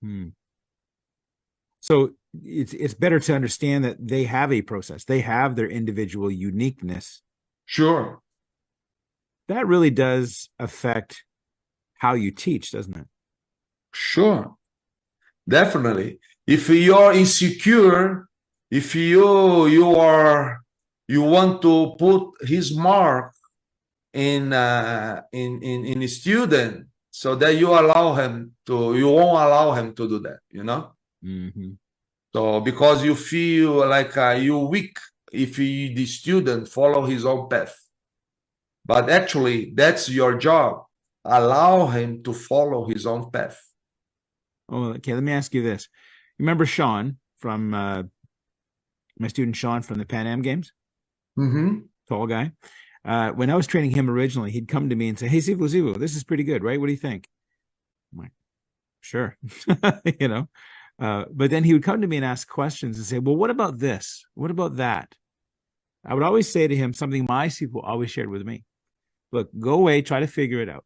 Hmm. So it's better to understand that they have a process. They have their individual uniqueness. Sure. That really does affect how you teach, doesn't it? Sure. Definitely. If you're insecure, if you want to put his mark in a student, so that you won't allow him to do that, Mm-hmm. So because you feel like you're weak if the student follow his own path. But actually, that's your job. Allow him to follow his own path. Oh, okay. Let me ask you this. Remember Sean from my student Sean from the Pan Am Games? Mm-hmm. Tall guy. When I was training him originally, he'd come to me and say, "Hey, Sifu, this is pretty good, right? What do you think?" I'm like, "Sure," But then he would come to me and ask questions and say, "Well, what about this? What about that?" I would always say to him something my Sifu always shared with me. Look, go away, try to figure it out.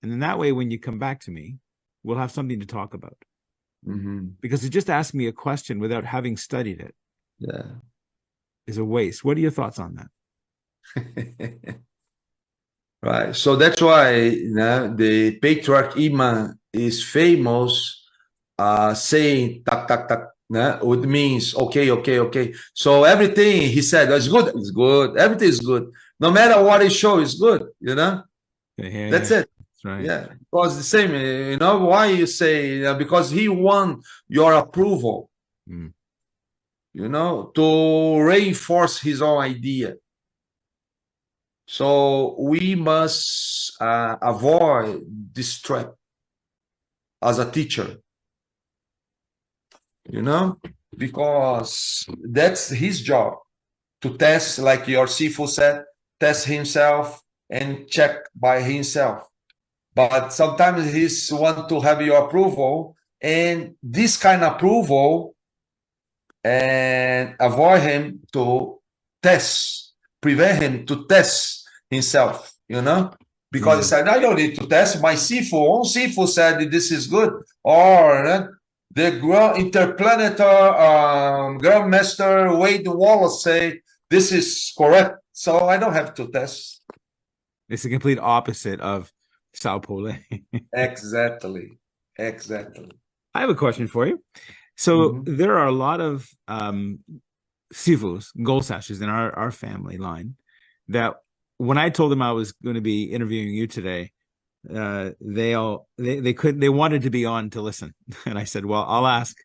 And then that way, when you come back to me, we'll have something to talk about. Mm-hmm. Because to just ask me a question without having studied it is a waste. What are your thoughts on that? Right. So that's why the Patriarch Ip Man is famous saying tak tak tak. It means okay. So everything he said is good. It's good. Everything is good. No matter what he show is good. That's it. That's right. Yeah. Because the same. Why you say because he want your approval. Mm. To reinforce his own idea. So we must avoid this trap as a teacher, because that's his job to test, like your Sifu said, test himself and check by himself. But sometimes he want to have your approval, and this kind of approval and avoid him to test, prevent him to test himself, because he said, I don't need to test. My own Sifu said this is good, or the interplanetary Grão-mestre Moy Yat say this is correct, so I don't have to test. It's the complete opposite of Sao Paulo. Exactly. I have a question for you. So there are a lot of Sifus, gold sashes in our family line that when I told them I was going to be interviewing you today, they wanted to be on to listen. And I said, well, I'll ask.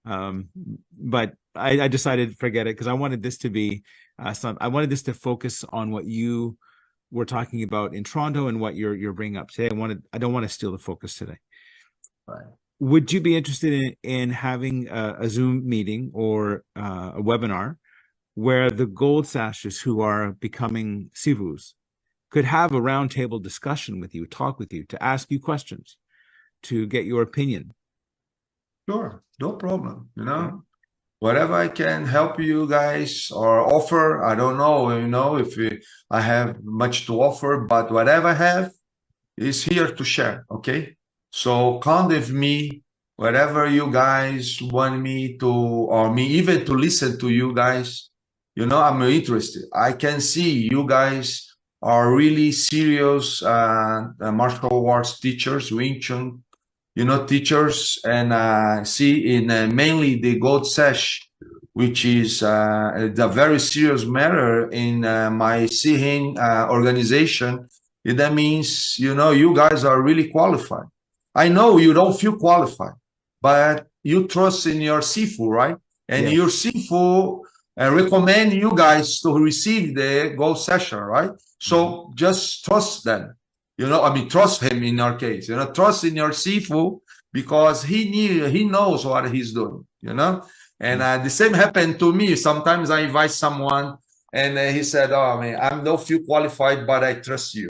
But I decided to forget it because I wanted this to be I wanted this to focus on what you were talking about in Toronto and what you're bringing up today. I don't want to steal the focus today. Right. Would you be interested in having a Zoom meeting or a webinar where the gold sashes who are becoming Sifus could have a roundtable discussion with you, talk with you, to ask you questions, to get your opinion? Sure, no problem. Whatever I can help you guys or offer, I don't know, if I have much to offer, but whatever I have is here to share, okay? So count with me, whatever you guys want me to, or me even to listen to you guys, I'm interested. I can see you guys are really serious martial arts teachers, Wing Tsun, teachers, and see in mainly the gold sash, which is a very serious matter in my Sihin organization. That means, you guys are really qualified. I know you don't feel qualified, but you trust in your Sifu, right? And your Sifu recommend you guys to receive the gold session, right? So just trust them. Trust him in your case. Trust in your Sifu because he knows what he's doing. And the same happened to me. Sometimes I invite someone and he said, "Oh man, I don't feel qualified, but I trust you."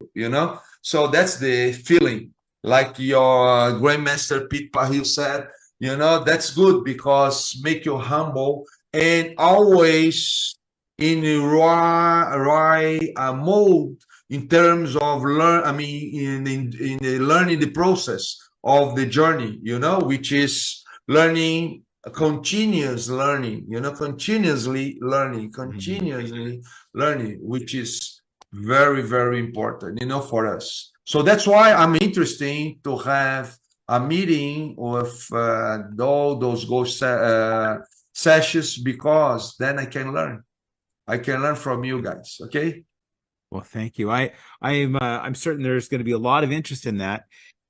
So that's the feeling. Like your Grandmaster Pete Pahil said, that's good because make you humble and always in the right mode in terms of in the learning the process of the journey, which is learning, continuous learning, continuously learning, which is very, very important, for us. So that's why I'm interested to have a meeting with all those sessions, because then I can learn. I can learn from you guys. Okay. Well, thank you. I'm certain there's going to be a lot of interest in that.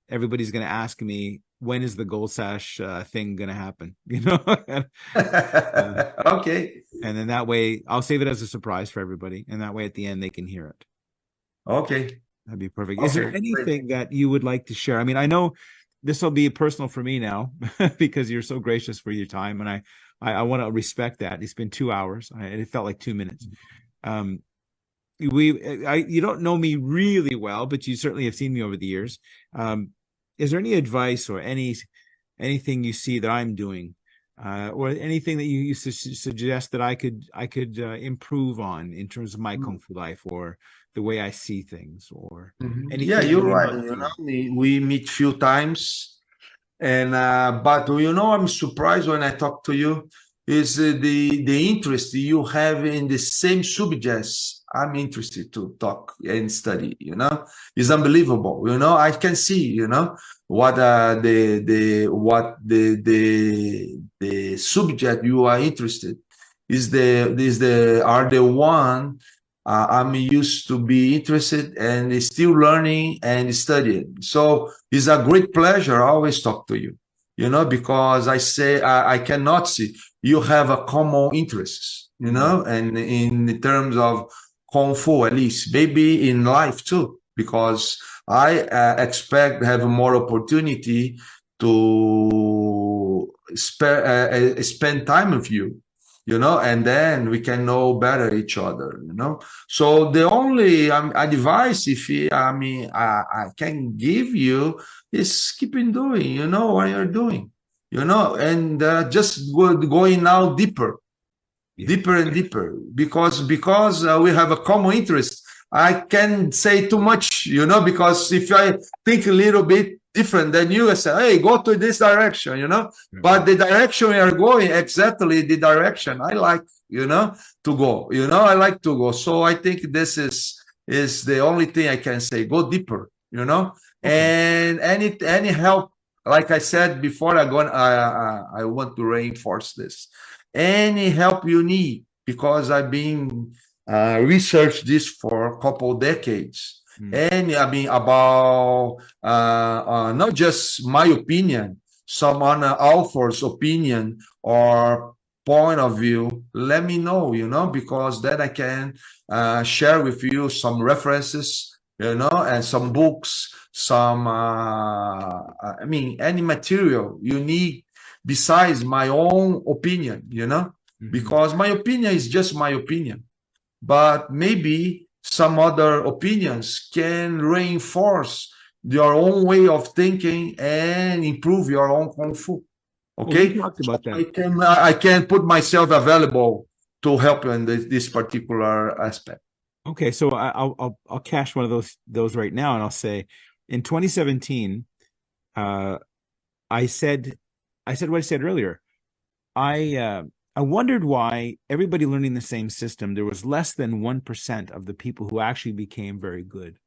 Everybody's going to ask me, when is the gold sash thing going to happen? Okay. And then that way I'll save it as a surprise for everybody. And that way at the end, they can hear it. Okay. That'd be perfect. Is there anything that you would like to share? I mean, I know this will be personal for me now because you're so gracious for your time. And I want to respect that. It's been 2 hours. It felt like 2 minutes. You don't know me really well, but you certainly have seen me over the years. Is there any advice or anything you see that I'm doing, or anything that you suggest that I could improve on in terms of my Kung Fu life, or the way I see things, or anything? Yeah, you're right. We meet few times, and but I'm surprised when I talk to you. Is the interest you have in the same subjects I'm interested to talk and study, is unbelievable. I can see, what the subject you are interested are the one I'm used to be interested and still learning and studying. So it's a great pleasure. I always talk to you, because I say I cannot see you have a common interests, and in terms of Kung Fu, at least, maybe in life too, because I expect to have more opportunity to spend time with you, and then we can know better each other, So the only advice, I can give you, is keep on doing, what you're doing, and just going now deeper and deeper, because we have a common interest. I can say too much, because if I think a little bit different than you, I say, hey, go to this direction, but the direction we are going, exactly the direction I like, to go, I like to go. So I think this is the only thing I can say. Go deeper, and any help, like I said before, I want to reinforce this. Any help you need, because I've been researched this for a couple decades, and about not just my opinion, some other author's opinion or point of view, let me know, because then I can share with you some references, and some books, some any material you need besides my own opinion, because my opinion is just my opinion, but maybe some other opinions can reinforce your own way of thinking and improve your own Kung Fu. Okay, we talked about that. I can put myself available to help you in this particular aspect. Okay, so I'll cash one of those right now, and I'll say, in 2017, I said what I said earlier. I wondered why everybody learning the same system, there was less than 1% of the people who actually became very good.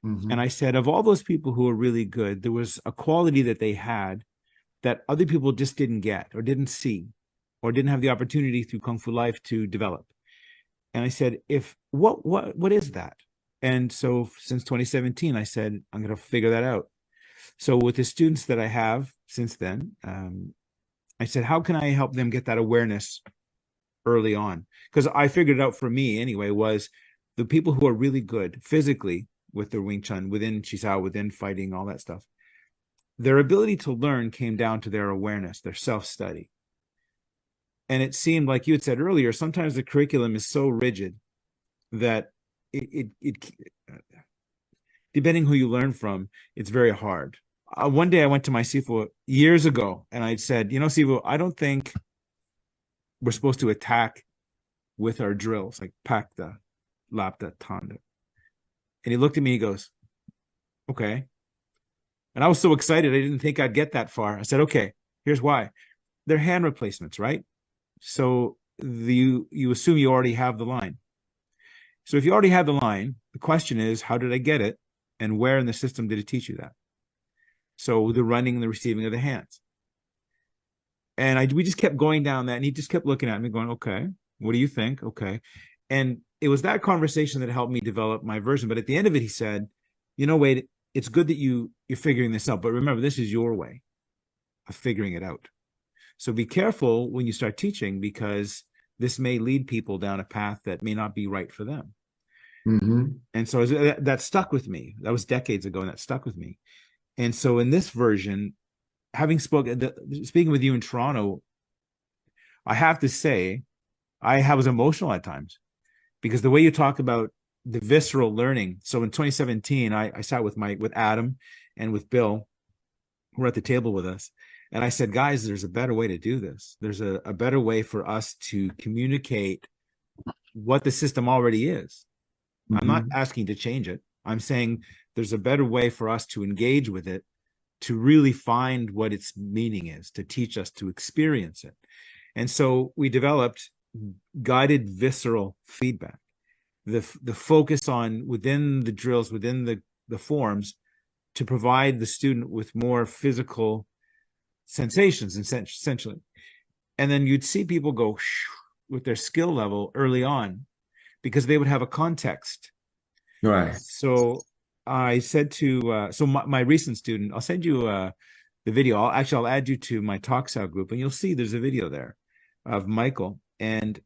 And I said, of all those people who were really good, there was a quality that they had that other people just didn't get, or didn't see, or didn't have the opportunity through Kung Fu life to develop. And I said, what is that? And so since 2017, I said, I'm going to figure that out. So with the students that I have since then, I said, how can I help them get that awareness early on? Because I figured it out for me anyway, was the people who are really good physically with their Wing Chun, within Chisao, within fighting, all that stuff, their ability to learn came down to their awareness, their self-study. And it seemed, like you had said earlier, sometimes the curriculum is so rigid that it depending who you learn from, it's very hard. One day I went to my Sifu years ago, and I said, Sifu, I don't think we're supposed to attack with our drills, like Pakta, Lapta, Tanda. And he looked at me, he goes, okay. And I was so excited, I didn't think I'd get that far. I said, okay, Here's why. They're hand replacements, right? So you assume you already have the line. So if you already have the line, the question is, how did I get it? And where in the system did it teach you that? So the running and the receiving of the hands. And we just kept going down that, and he just kept looking at me going, okay, what do you think? Okay. And it was that conversation that helped me develop my version. But at the end of it, he said, Wade, it's good that you're figuring this out, but remember, this is your way of figuring it out. So be careful when you start teaching, because this may lead people down a path that may not be right for them. Mm-hmm. And so that stuck with me. That was decades ago, and that stuck with me. And so in this version, speaking with you in Toronto, I have to say, I was emotional at times, because the way you talk about the visceral learning. So in 2017, I sat with Adam and with Bill, who were at the table with us. And I said, guys, there's a better way to do this. There's a better way for us to communicate what the system already is. Mm-hmm. I'm not asking to change it. I'm saying there's a better way for us to engage with it, to really find what its meaning is, to teach us to experience it. And so we developed guided visceral feedback, the focus on within the drills, within the forms, to provide the student with more physical sensations, essentially. And then you'd see people go with their skill level early on, because they would have a context. Right. So I said to my recent student, I'll send you the video. I'll add you to my TalkSound group, and you'll see there's a video there of Michael. And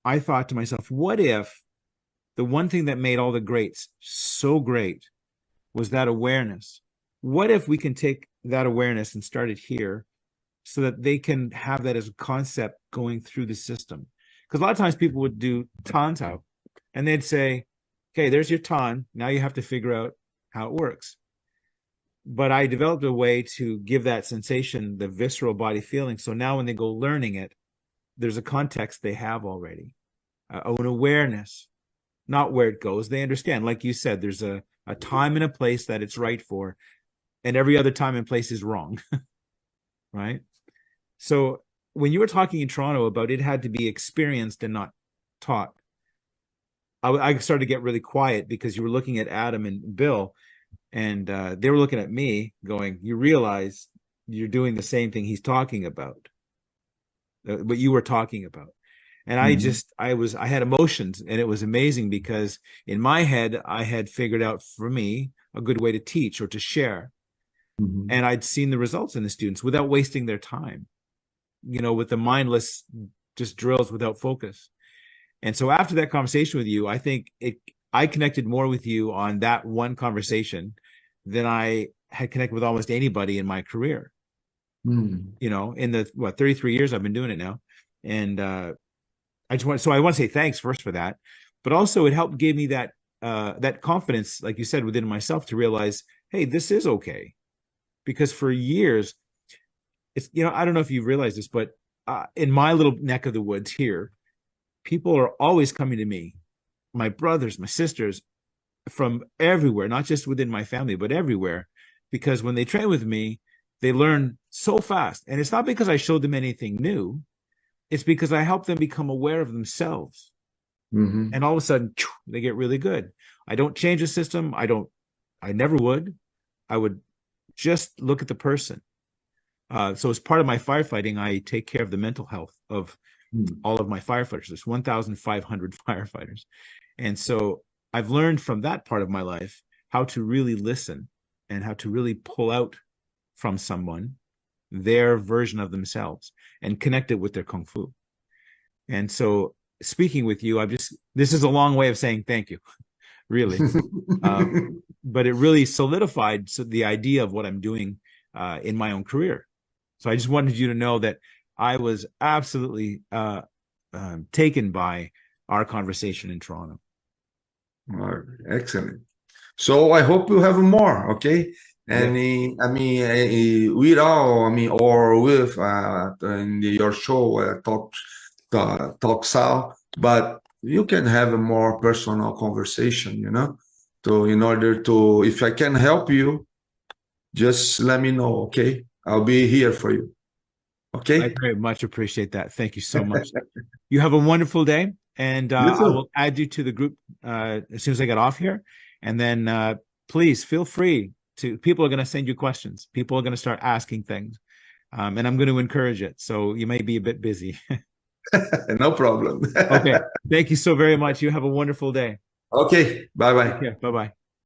I thought to myself, what if the one thing that made all the greats so great was that awareness? What if we can take that awareness and start it here, so that they can have that as a concept going through the system? Because a lot of times people would do tans out, and they'd say, okay, there's your tan. Now you have to figure out how it works. But I developed a way to give that sensation, the visceral body feeling. So now when they go learning it, there's a context they have already, an awareness, not where it goes. They understand, like you said, there's a time and a place that it's right for, and every other time and place is wrong, right? So when you were talking in Toronto about it had to be experienced and not taught, I started to get really quiet, because you were looking at Adam and Bill, and they were looking at me going, you realize you're doing the same thing he's talking about, what you were talking about. And mm-hmm. I had emotions, and it was amazing, because in my head, I had figured out for me a good way to teach or to share. Mm-hmm. And I'd seen the results in the students without wasting their time, with the mindless just drills without focus. And so after that conversation with you, I think I connected more with you on that one conversation than I had connected with almost anybody in my career. Mm. In the 33 years I've been doing it now. And I want to say thanks first for that, but also it helped give me that confidence, like you said, within myself, to realize, hey, this is okay. Because for years, it's, I don't know if you realize this, but in my little neck of the woods here, people are always coming to me, my brothers, my sisters, from everywhere, not just within my family, but everywhere, because when they train with me, they learn so fast. And it's not because I showed them anything new. It's because I help them become aware of themselves. Mm-hmm. And all of a sudden, they get really good. I don't change the system. I never would. I would just look at the person. So as part of my firefighting, I take care of the mental health of all of my firefighters. There's 1,500 firefighters. And so I've learned from that part of my life how to really listen and how to really pull out from someone their version of themselves and connect it with their Kung Fu. And so speaking with you, this is a long way of saying thank you, really. But it really solidified the idea of what I'm doing in my own career. So I just wanted you to know that I was absolutely taken by our conversation in Toronto. Excellent. So I hope you have more, okay? And yeah. With or with in your show, talks out, but you can have a more personal conversation, in order to, if I can help you, just let me know, okay? I'll be here for you. Okay. I very much appreciate that. Thank you so much. You have a wonderful day, and I will add you to the group as soon as I get off here. And then please feel free to. People are going to send you questions. People are going to start asking things, and I'm going to encourage it. So you may be a bit busy. No problem. Okay. Thank you so very much. You have a wonderful day. Okay. Bye bye. Bye bye.